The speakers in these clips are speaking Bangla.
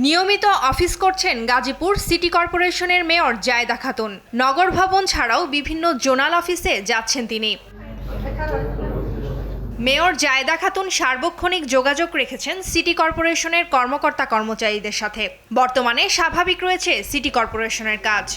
নিয়মিত অফিস করছেন গাজীপুর সিটি কর্পোরেশনের মেয়র জায়েদা খাতুন। নগর ভবন ছাড়াও বিভিন্ন জোনাল অফিসে যাচ্ছেন তিনি। মেয়র জায়েদা খাতুন সার্বক্ষণিক যোগাযোগ রেখেছেন সিটি কর্পোরেশনের কর্মকর্তা কর্মচারীদের সাথে। বর্তমানে স্বাভাবিক রয়েছে সিটি কর্পোরেশনের কাজ।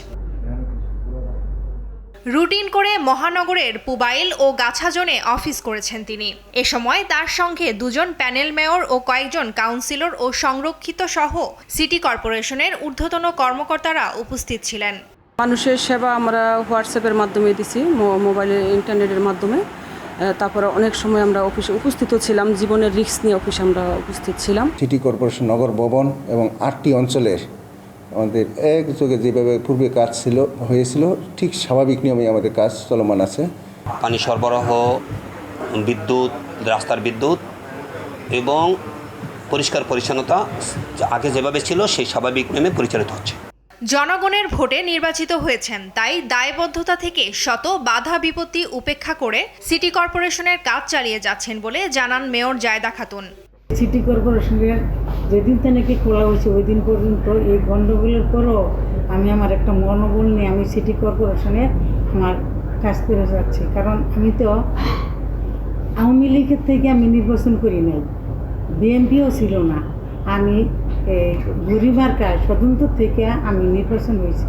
রুটিন করে মহানগরের পুবাইল ও গাছাজনে অফিস করেছেন তিনি। এ সময় তার সঙ্গে দুজন প্যানেল মেয়র ও কয়েকজন কাউন্সিলর ও সংরক্ষিত সহ সিটি কর্পোরেশনের ঊর্ধ্বতন কর্মকর্তারা উপস্থিত ছিলেন। মানুষের সেবা আমরা হোয়াটসঅ্যাপের মাধ্যমে দিছি, মোবাইলের ইন্টারনেটের মাধ্যমে। তারপরে অনেক সময় আমরা অফিসে উপস্থিত ছিলাম, জীবনের রিস্ক নিয়ে অফিসে আমরা উপস্থিত ছিলাম। সিটি কর্পোরেশন নগর ভবন এবং 8টি অঞ্চলের আমাদের একযোগে যেভাবে পূর্বে কাজ হয়েছিল ঠিক স্বাভাবিক নিয়মে আমাদের কাজ চলমান আছে। পানি সরবরাহ, বিদ্যুৎ, রাস্তার বিদ্যুৎ এবং পরিষ্কার পরিচ্ছন্নতা আগে যেভাবে ছিল সেই স্বাভাবিক নিয়মে পরিচালিত হচ্ছে। জনগণের ভোটে নির্বাচিত হয়েছেন, তাই দায়বদ্ধতা থেকে শত বাধা বিপত্তি উপেক্ষা করে সিটি কর্পোরেশনের কাজ চালিয়ে যাচ্ছেন বলে জানান মেয়র জায়েদা খাতুন। সিটি কর্পোরেশনের যেদিন থেকে খোলা হয়েছে ওই দিন পর্যন্ত এই গণ্ডগোলের পরও আমি আমার একটা মনোবল নিয়ে আমি সিটি কর্পোরেশনে আমার কাজ করে যাচ্ছি। কারণ আমি তো আওয়ামী লীগের থেকে আমি নির্বাচন করি নাই, বিএনপিও ছিল না, আমি গরিমার্কা স্বতন্ত্র থেকে আমি নির্বাচন হয়েছি।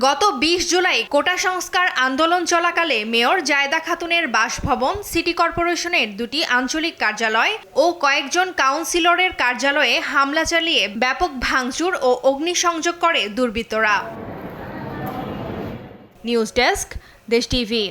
গত 20 জুলাই কোটা সংস্কার আন্দোলন চলাকালে মেয়র জায়েদা খাতুনের বাসভবন, সিটি কর্পোরেশনের 2টি আঞ্চলিক কার্যালয় ও কয়েকজন কাউন্সিলরের কার্যালয়ে হামলা চালিয়ে ব্যাপক ভাঙচুর ও অগ্নিসংযোগ করে দুর্বৃত্তরা। নিউজ ডেস্ক, দেশ টিভি।